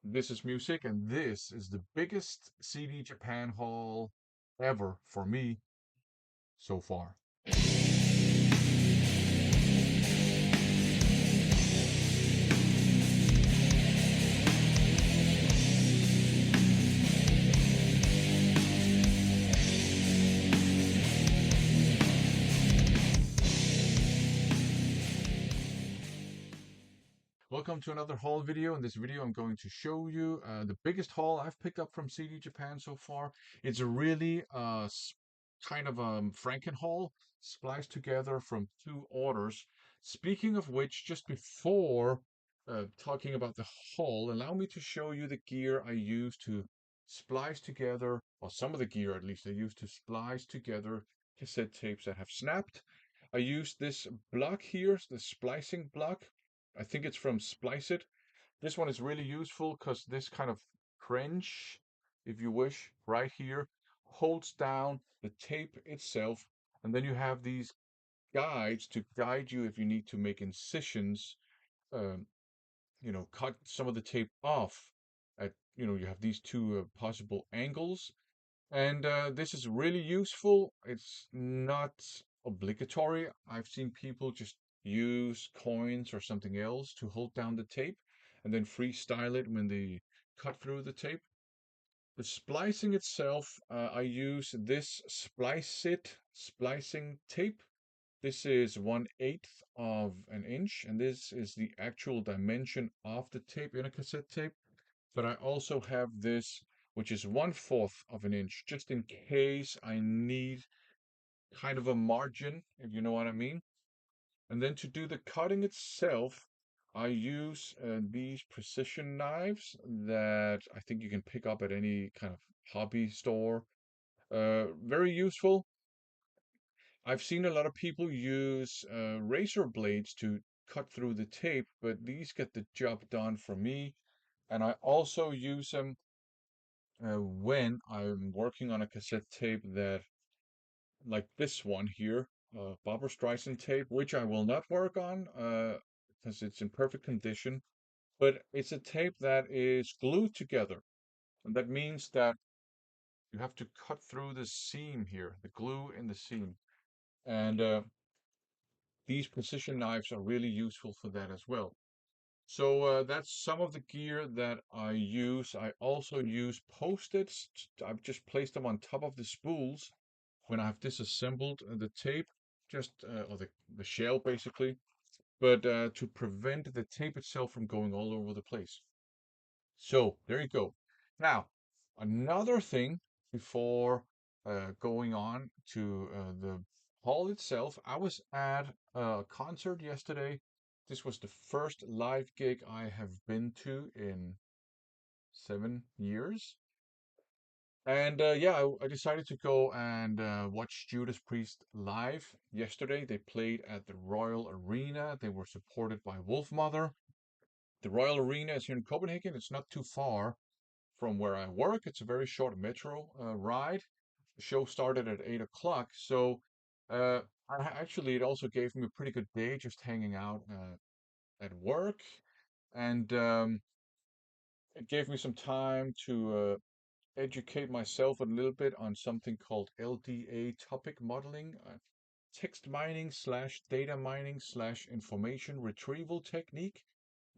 This is music, and this is the biggest CD Japan haul ever for me so far. Welcome to another haul video. In this video, I'm going to show you the biggest haul I've picked up from CD Japan so far. It's a really kind of Franken haul spliced together from two orders. Speaking of which, just before talking about the haul, allow me to show you the gear I use to splice together, or some of the gear at least I use to splice together cassette tapes that have snapped. I use this block here, the splicing block. I think it's from Splice It. This one is really useful because this kind of cringe, if you wish, right here, holds down the tape itself. And then you have these guides to guide you if you need to make incisions, um, cut some of the tape off at, you have these two possible angles. And this is really useful. It's not obligatory. I've seen people just use coins or something else to hold down the tape and then freestyle it when they cut through the tape. The splicing itself, I use this splicing tape. This is 1/8 of an inch, and this is the actual dimension of the tape in a cassette tape. But I also have this, which is 1/4 of an inch, just in case I need kind of a margin, if you know what I mean. And then to do the cutting itself, I use these precision knives that I think you can pick up at any kind of hobby store. Very useful. I've seen a lot of people use razor blades to cut through the tape, but these get the job done for me. And I also use them when I'm working on a cassette tape that, like this one here, Barbra Streisand tape, which I will not work on because it's in perfect condition, but it's a tape that is glued together. And that means that you have to cut through the seam here, the glue in the seam. And these precision knives are really useful for that as well. So that's some of the gear that I use. I also use Post-its. I've just placed them on top of the spools when I've disassembled the tape, just or the shell basically, but to prevent the tape itself from going all over the place. So there you go. Now, another thing before going on to the hall itself, I was at a concert yesterday. This was the first live gig I have been to in 7 years. And yeah, I decided to go and watch Judas Priest live yesterday. They played at the Royal Arena. They were supported by Wolfmother. The Royal Arena is here in Copenhagen. It's not too far from where I work. It's a very short metro ride. The show started at 8 o'clock. So uh, actually, it also gave me a pretty good day just hanging out at work. And it gave me some time to educate myself a little bit on something called LDA topic modeling, text mining slash data mining slash information retrieval technique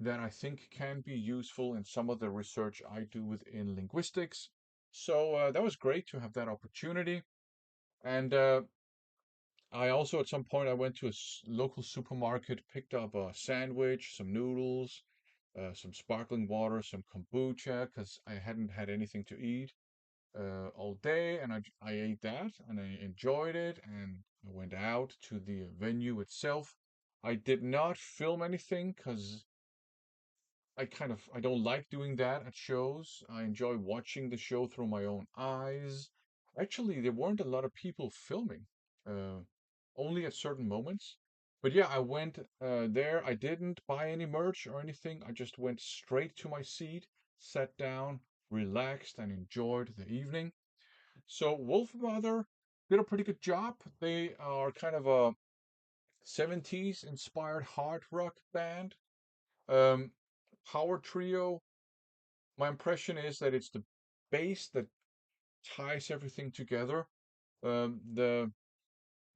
that I think can be useful in some of the research I do within linguistics. So that was great to have that opportunity. And I also, at some point, I went to a local supermarket, picked up a sandwich, some noodles, some sparkling water, some kombucha, because I hadn't had anything to eat all day, and I ate that and I enjoyed it, and I went out to the venue itself. I did not film anything because I don't like doing that at shows. I enjoy watching the show through my own eyes. Actually, there weren't a lot of people filming, uh, only at certain moments. But yeah, I went there. I didn't buy any merch or anything. I just went straight to my seat, sat down, relaxed, and enjoyed the evening. So Wolfmother did a pretty good job. They are kind of a 70s inspired hard rock band. Um, Power trio, my impression is that it's the bass that ties everything together. The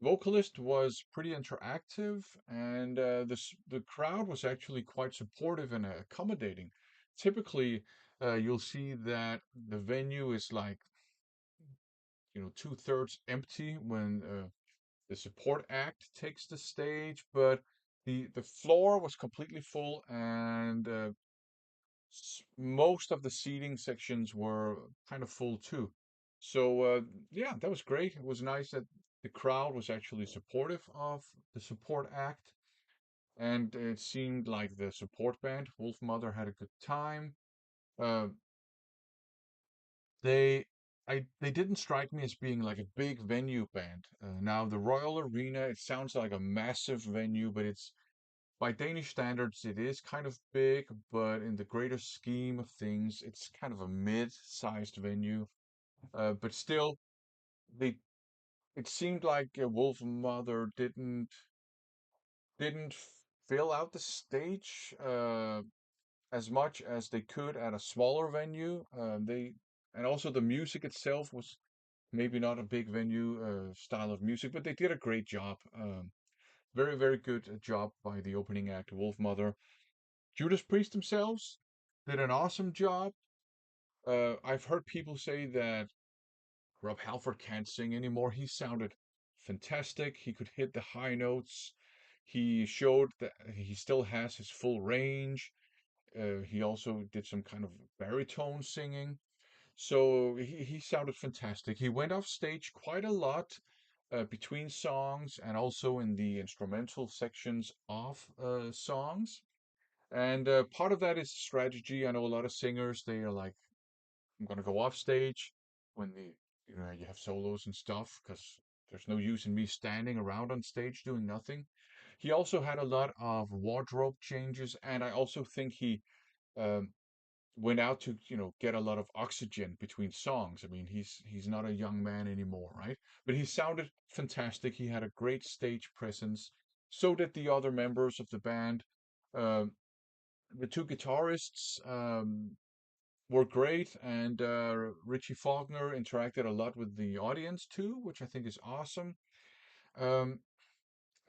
vocalist was pretty interactive, and the crowd was actually quite supportive and accommodating. Typically, you'll see that the venue is like, two-thirds empty when the support act takes the stage, but the floor was completely full, and most of the seating sections were kind of full too. So yeah, that was great. It was nice that the crowd was actually supportive of the support act, and it seemed like the support band, Wolf Mother, had a good time. Uh, they they didn't strike me as being like a big venue band. Now the Royal Arena, it sounds like a massive venue, but it's by Danish standards, it is kind of big, but in the greater scheme of things, it's kind of a mid-sized venue. But still, they it seemed like Wolf Mother didn't fill out the stage as much as they could at a smaller venue. They and also the music itself was maybe not a big venue style of music, but they did a great job. Very, very good job by the opening act, Wolf Mother. Judas Priest themselves did an awesome job. I've heard people say that Rob Halford can't sing anymore. He sounded fantastic. He could hit the high notes. He showed that he still has his full range. He also did some kind of baritone singing. So he sounded fantastic. He went off stage quite a lot between songs and also in the instrumental sections of songs. And part of that is strategy. I know a lot of singers, they are like, I'm going to go off stage when you have solos and stuff because there's no use in me standing around on stage doing nothing. He also had a lot of wardrobe changes, and I also think he um, went out to get a lot of oxygen between songs. I mean, he's not a young man anymore, right? But he sounded fantastic. He had a great stage presence. So did the other members of the band. Um, the two guitarists were great, and Richie Faulkner interacted a lot with the audience too, which I think is awesome. Um,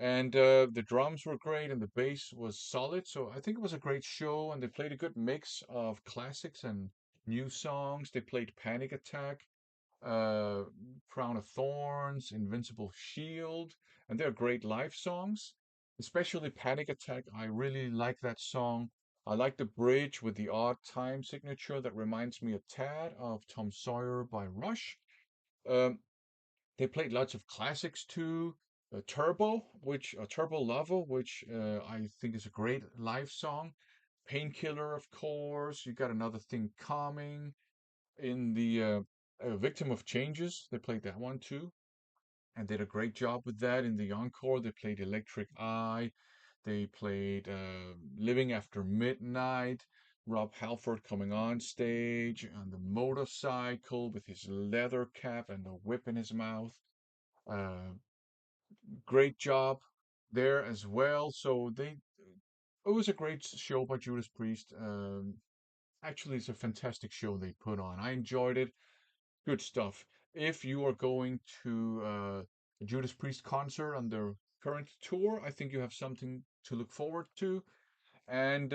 and the drums were great, and the bass was solid. So I think it was a great show, and they played a good mix of classics and new songs. They played Panic Attack, uh, Crown of Thorns, Invincible Shield, and they're great live songs. Especially Panic Attack. I really like that song. I like the bridge with the odd time signature that reminds me a tad of Tom Sawyer by Rush. Um, they played lots of classics too. Turbo Lava, which I think is a great live song. Painkiller, of course. You got Another Thing Coming. In the Victim of Changes, they played that one too, and did a great job with that. In the encore, they played Electric Eye. They played Living After Midnight. Rob Halford coming on stage on the motorcycle with his leather cap and a whip in his mouth. Uh, Great job there as well. It was a great show by Judas Priest. Actually, it's a fantastic show they put on. I enjoyed it. Good stuff. If you are going to a Judas Priest concert on their current tour, I think you have something to look forward to. And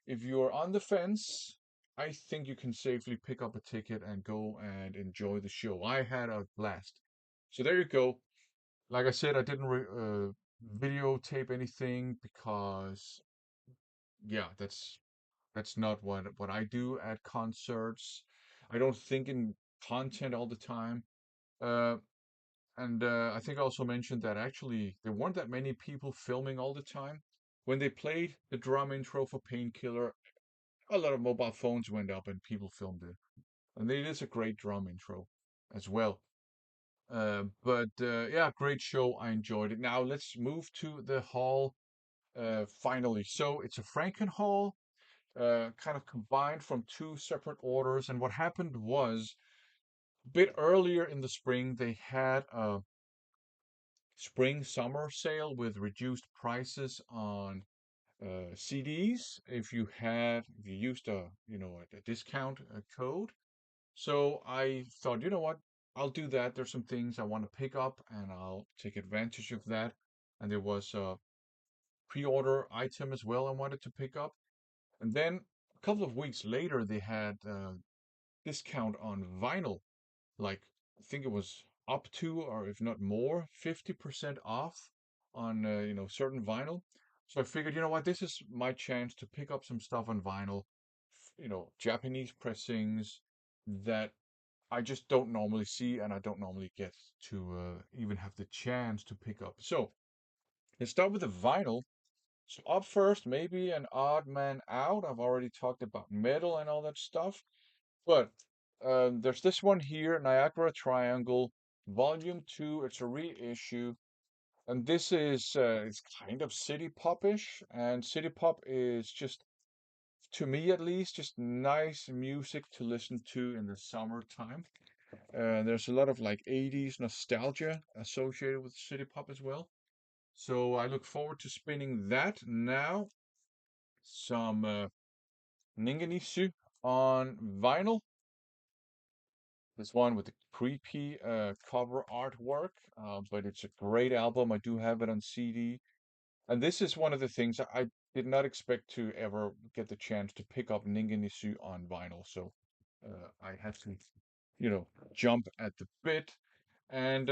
if you're on the fence, I think you can safely pick up a ticket and go and enjoy the show. I had a blast. So there you go. Like I said, I didn't videotape anything because, yeah, that's not what I do at concerts. I don't think in content all the time. Uh, and I think I also mentioned that actually there weren't that many people filming all the time. When they played the drum intro for Painkiller, a lot of mobile phones went up and people filmed it. And it is a great drum intro as well. But yeah, great show. I enjoyed it. Now let's move to the hall finally. So it's a Franken hall, kind of combined from two separate orders. And what happened was a bit earlier in the spring, they had a spring summer sale with reduced prices on CDs if you used a discount code. So I thought, you know what, I'll do that. There's some things I want to pick up, and I'll take advantage of that. And there was a pre-order item as well I wanted to pick up. And then a couple of weeks later, they had discount on vinyl. Like I think it was up to, or if not more, 50% off on certain vinyl. So I figured, you know what, this is my chance to pick up some stuff on vinyl, Japanese pressings that I just don't normally see, and I don't normally get to even have the chance to pick up. So let's start with the vinyl. So up first, maybe an odd man out. I've already talked about metal and all that stuff, but there's this one here, Niagara Triangle, Volume 2. It's a reissue, and this is it's kind of city popish, and city pop is just, to me at least, just nice music to listen to in the summertime. There's a lot of like 80s nostalgia associated with city pop as well. So I look forward to spinning that now. Some Ningen Isu on vinyl. This one with the creepy cover artwork, but it's a great album. I do have it on CD. And this is one of the things I did not expect to ever get the chance to pick up Ningen Isu on vinyl. So I had to, jump at the bit. And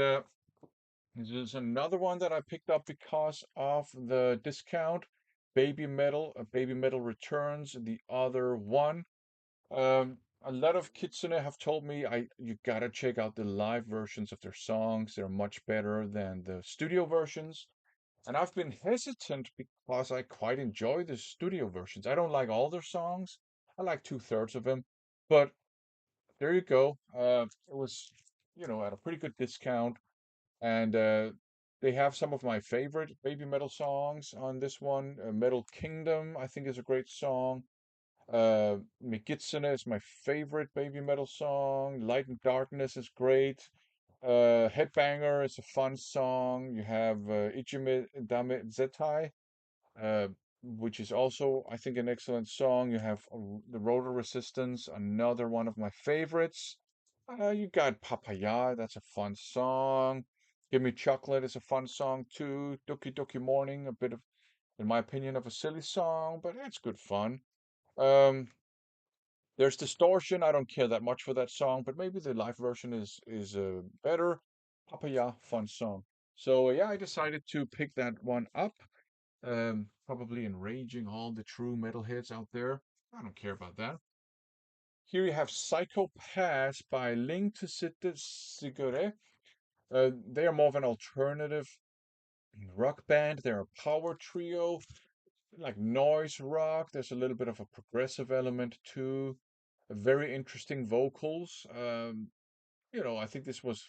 this is another one that I picked up because of the discount. Baby Metal returns the other one. A lot of Kitsune have told me you gotta check out the live versions of their songs. They're much better than the studio versions. And I've been hesitant because I quite enjoy the studio versions. I don't like all their songs. I like two-thirds of them. But there you go. It was, at a pretty good discount. And they have some of my favorite Babymetal songs on this one. Metal Kingdom, I think, is a great song. Mikitsune is my favorite Babymetal song. Light and Darkness is great. Headbanger is a fun song. You have Ichime Dame Zetai, uh, which is also, I think, an excellent song. You have The Rotor Resistance, another one of my favorites. You got Papaya, that's a fun song. Give Me Chocolate is a fun song too. Doki Doki Morning, a bit of, in my opinion, of a silly song, but it's good fun. Um, there's Distortion. I don't care that much for that song, but maybe the live version is better. Papaya, fun song. So yeah, I decided to pick that one up. Probably enraging all the true metalheads out there. I don't care about that. Here you have Psycho Pass by Link to Sigure. They are more of an alternative rock band. They're a power trio, like noise rock. There's a little bit of a progressive element too. Very interesting vocals. I think this was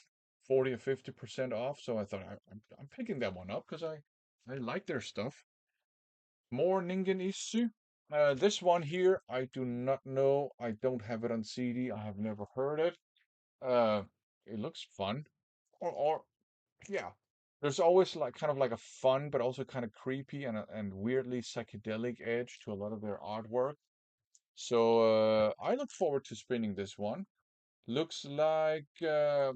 40 or 50% off, so I thought I'm picking that one up because I like their stuff. More Ningen Isu. This one here, I do not know. I don't have it on CD. I have never heard it. Uh, it looks fun. Or yeah. There's always like kind of like a fun, but also kind of creepy and weirdly psychedelic edge to a lot of their artwork. So I look forward to spinning this one. Looks like the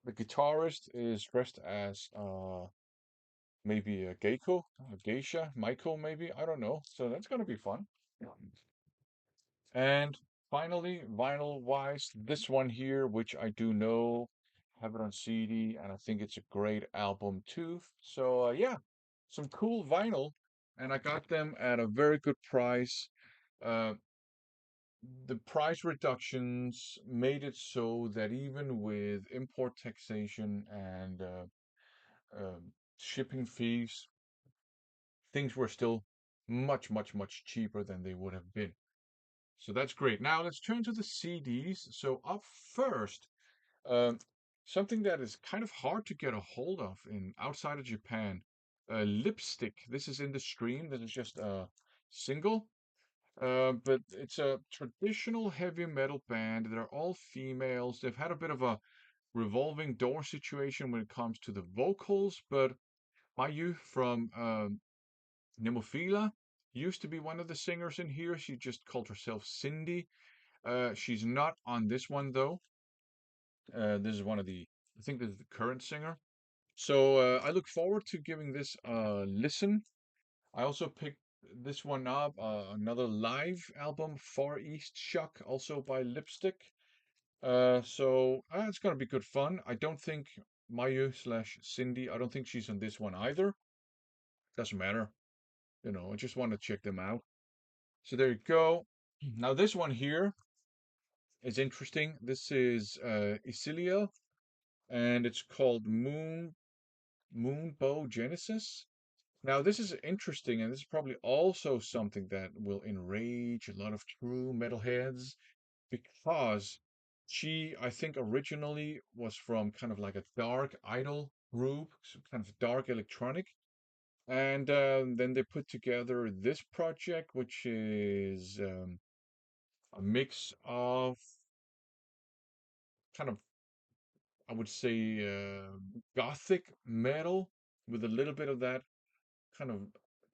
guitarist is dressed as maybe a geisha, Maiko maybe, I don't know. So that's gonna be fun. Yeah. And finally, vinyl wise, this one here, which I do know, have it on CD, and I think it's a great album too. So yeah, some cool vinyl, and I got them at a very good price. Uh, the price reductions made it so that even with import taxation and shipping fees, things were still much, much, much cheaper than they would have been. So that's great. Now let's turn to the CDs. So up first, um, something that is kind of hard to get a hold of in outside of Japan, Lipstick. This is in the stream. This is just a single. But it's a traditional heavy metal band. They're all females. They've had a bit of a revolving door situation when it comes to the vocals, but Mayu from Nemophila used to be one of the singers in here. She just called herself Cindy. She's not on this one though. This is one of the, I think this is the current singer. So I look forward to giving this a listen. I also picked this one up, another live album, Far East Shock, also by Lipstick. So it's gonna be good fun. I don't think Mayu slash Cindy, I don't think she's on this one either. Doesn't matter. I just want to check them out. So there you go. Now this one here is interesting. This is Isilia, and it's called Moonbow Genesis. Now this is interesting, and this is probably also something that will enrage a lot of true metalheads because she, I think, originally was from kind of like a dark idol group, so kind of dark electronic. And then they put together this project, which is a mix of kind of, I would say, gothic metal with a little bit of that kind of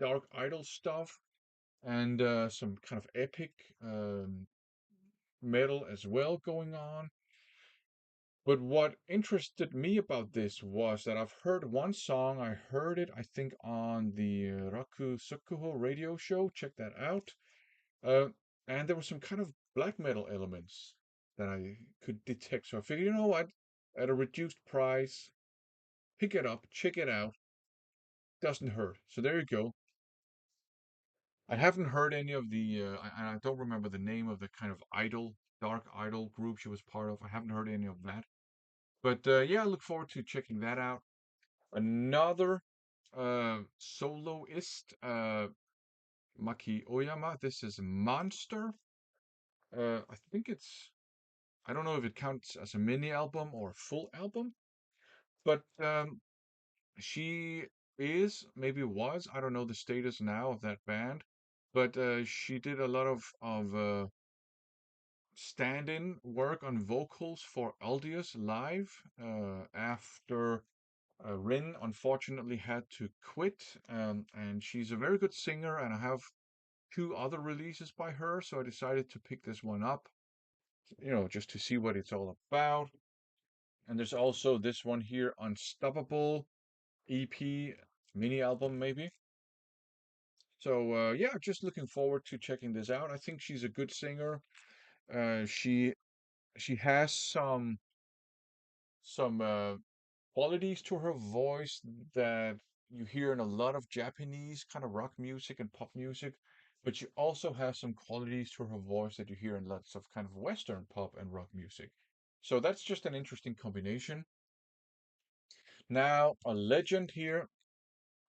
dark idol stuff and some kind of epic metal as well going on. But what interested me about this was that I've heard one song. I heard it, I think, on the Raku Sukuho radio show. Check that out. Uh, and there were some kind of black metal elements that I could detect. So I figured, you know what? At a reduced price, pick it up, check it out. Doesn't hurt. So there you go. I haven't heard any of the, I don't remember the name of the kind of idol, dark idol group she was part of. I haven't heard any of that. But yeah, I look forward to checking that out. Another soloist, Maki Oyama. This is Monster. I think I don't know if it counts as a mini album or a full album, but she maybe was, I don't know the status now of that band, but she did a lot of stand-in work on vocals for Aldius live after Rin unfortunately had to quit, and she's a very good singer, and I have two other releases by her, so I decided to pick this one up, just to see what it's all about. And there's also this one here, Unstoppable EP, mini album maybe. So yeah, just looking forward to checking this out. I think she's a good singer. She has some qualities to her voice that you hear in a lot of Japanese kind of rock music and pop music, but she also has some qualities to her voice that you hear in lots of kind of Western pop and rock music. So that's just an interesting combination. Now, a legend here,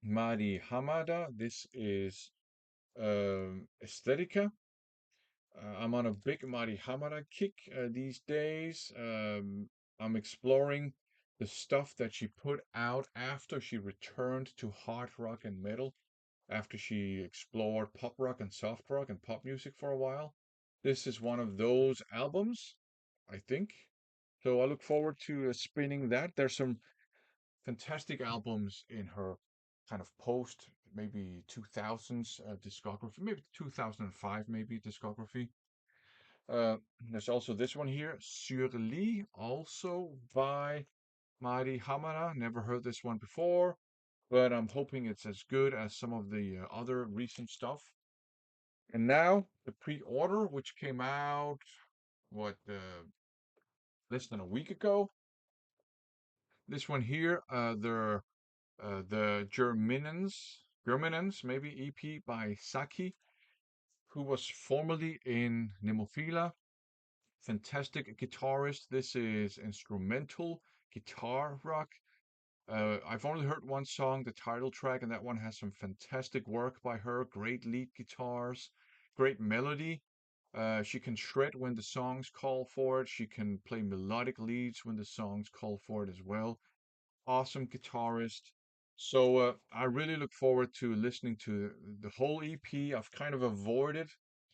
Mari Hamada. This is Aesthetica. I'm on a big Mari Hamada kick these days. I'm exploring the stuff that she put out after she returned to hard rock and metal, after she explored pop rock and soft rock and pop music for a while. This is one of those albums, I think. So I look forward to spinning that. There's some fantastic albums in her kind of post, maybe 2000s discography, maybe 2005, maybe discography. Uh, there's also this one here, Sur Lee, also by Mari Hamada. Never heard this one before, but I'm hoping it's as good as some of the other recent stuff. And now the pre-order, which came out, what, less than a week ago. This one here, the Germinans, maybe EP by Saki, who was formerly in Nemophila. Fantastic guitarist. This is instrumental guitar rock. I've only heard one song, the title track, and that one has some fantastic work by her. Great lead guitars, great melody. She can shred when the songs call for it. She can play melodic leads when the songs call for it as well. Awesome guitarist. So I really look forward to listening to the whole EP. I've kind of avoided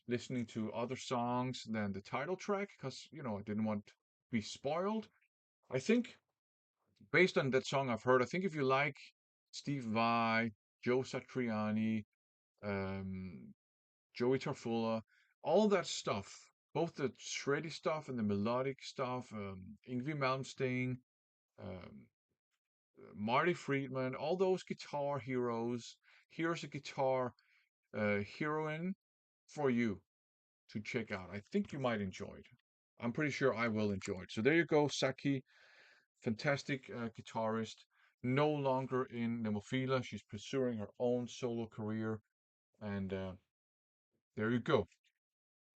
listening to other songs than the title track because, I didn't want to be spoiled. I think based on that song I've heard, I think if you like Steve Vai, Joe Satriani, um, Joey Tarfula, all that stuff, both the shreddy stuff and the melodic stuff, Yngwie Malmsteen, um, Marty Friedman, all those guitar heroes. Here's a guitar heroine for you to check out. I think you might enjoy it. I'm pretty sure I will enjoy it. So there you go, Saki, fantastic guitarist, no longer in Nemophila. She's pursuing her own solo career, and there you go.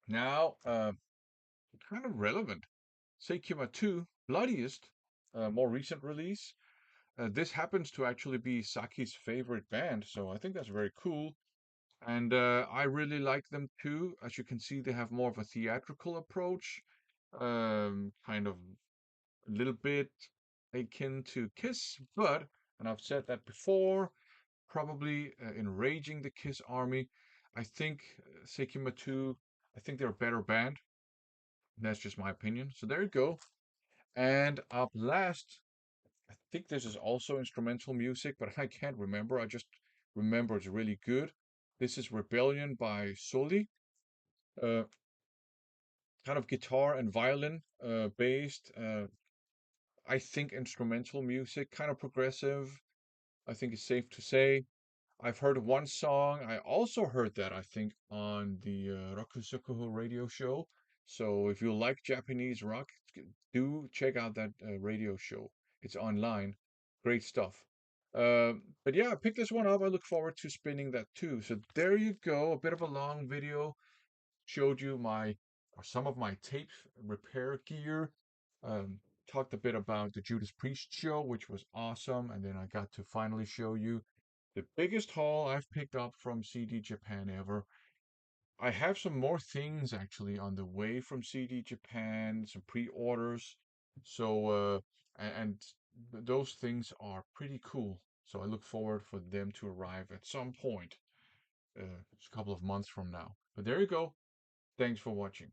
Now, kind of relevant. Seikima 2, Bloodiest, more recent release. This happens to actually be Saki's favorite band, so I think that's very cool. And I really like them too. As you can see, they have more of a theatrical approach, kind of a little bit akin to Kiss, but, and I've said that before, probably enraging the Kiss army. I think Seikima 2, I think they're a better band. That's just my opinion. So there you go. And up last, I think this is also instrumental music, but I can't remember. I just remember it's really good. This is Rebellion by Soli. Uh, Kind of guitar and violin based. I think instrumental music, kind of progressive. I think it's safe to say. I've heard one song. I also heard that, I think, on the Rokusokuho radio show. So if you like Japanese rock, do check out that radio show. It's online. Great stuff. But yeah, I picked this one up. I look forward to spinning that too. So there you go. A bit of a long video. Showed you my or some of my tape repair gear. Um, Talked a bit about the Judas Priest show, which was awesome. And then I got to finally show you the biggest haul I've picked up from CD Japan ever. I have some more things actually on the way from CD Japan, some pre-orders. So, and those things are pretty cool. So I look forward for them to arrive at some point, a couple of months from now. But there you go. Thanks for watching.